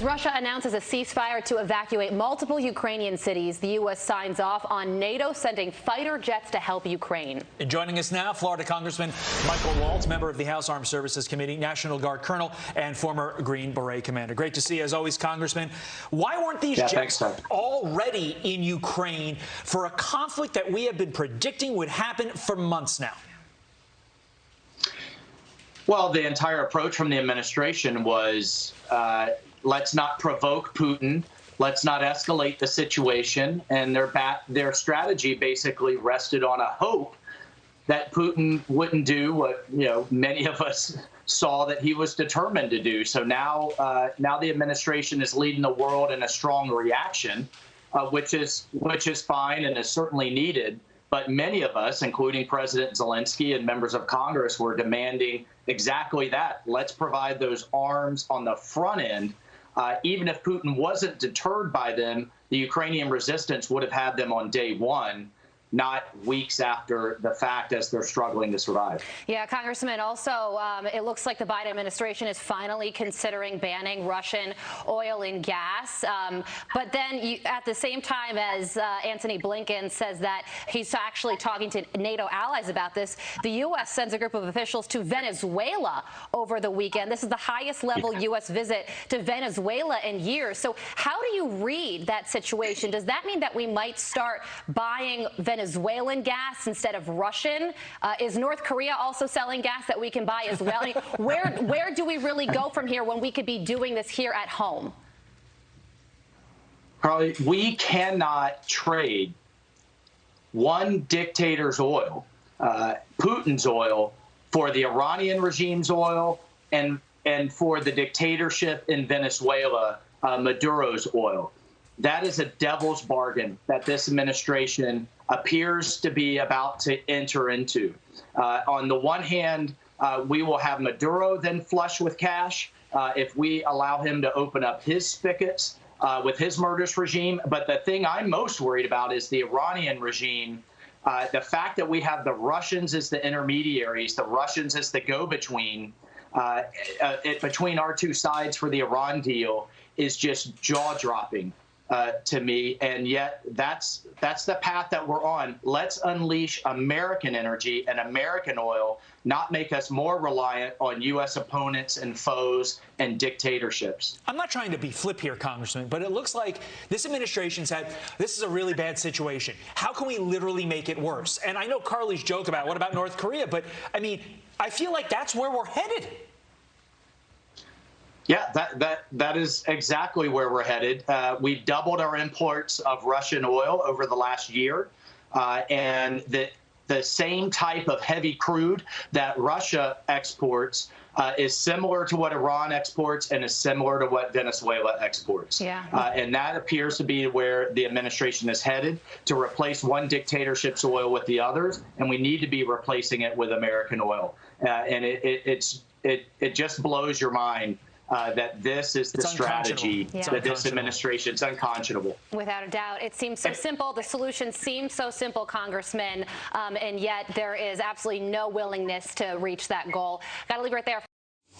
As Russia announces a ceasefire to evacuate multiple Ukrainian cities, the U.S. signs off on NATO sending fighter jets to help Ukraine. And joining us now, Florida Congressman Michael Waltz, member of the House Armed Services Committee, National Guard Colonel, and former Green Beret Commander. Great to see you, as always, Congressman. Why weren't these jets already in Ukraine for a conflict that we have been predicting would happen for months now? Well, the entire approach from the administration was let's not provoke Putin. Let's not escalate the situation. And their strategy basically rested on a hope that Putin wouldn't do what many of us saw that he was determined to do. So now the administration is leading the world in a strong reaction, which is fine and is certainly needed. But many of us, including President Zelensky and members of Congress, were demanding exactly that. Let's provide those arms on the front end. Even if Putin wasn't deterred by them, the Ukrainian resistance would have had them on day one, not weeks after the fact as they're struggling to survive. Yeah, Congressman, also, it looks like the Biden administration is finally considering banning Russian oil and gas. But then at the same time as Antony Blinken says that he's actually talking to NATO allies about this, the U.S. sends a group of officials to Venezuela over the weekend. This is the highest level U.S. visit to Venezuela in years. So how do you read that situation? Does that mean that we might start buying Venezuelan gas instead of Russian? Is North Korea also selling gas that we can buy as well? I mean, where do we really go from here when we could be doing this here at home? Carly, we cannot trade one dictator's oil, Putin's oil, for the Iranian regime's oil and for the dictatorship in Venezuela, Maduro's oil. That is a devil's bargain that this administration appears to be about to enter into. On the one hand, we will have Maduro then flush with cash if we allow him to open up his spigots with his murderous regime. But the thing I'm most worried about is the Iranian regime. The fact that we have the Russians as the intermediaries, the Russians as the go-between between our two sides for the Iran deal is just jaw-dropping. To me, and yet that's the path that we're on. Let's unleash American energy and American oil, not make us more reliant on U.S. opponents and foes and dictatorships. I'm not trying to be flip here, Congressman, but it looks like this administration said this is a really bad situation. How can we literally make it worse? And I know Carly's joke about what about North Korea, but I mean, I feel like that's where we're headed. Yeah, that is exactly where we're headed. We've doubled our imports of Russian oil over the last year, and the same type of heavy crude that Russia exports is similar to what Iran exports and is similar to what Venezuela exports. Yeah. And that appears to be where the administration is headed, to replace one dictatorship's oil with the others, and we need to be replacing it with American oil. And it just blows your mind. That this is the strategy that this administration, it's unconscionable. Without a doubt. It seems so simple. The solution seems so simple, Congressman, and yet there is absolutely no willingness to reach that goal. Got to leave right there.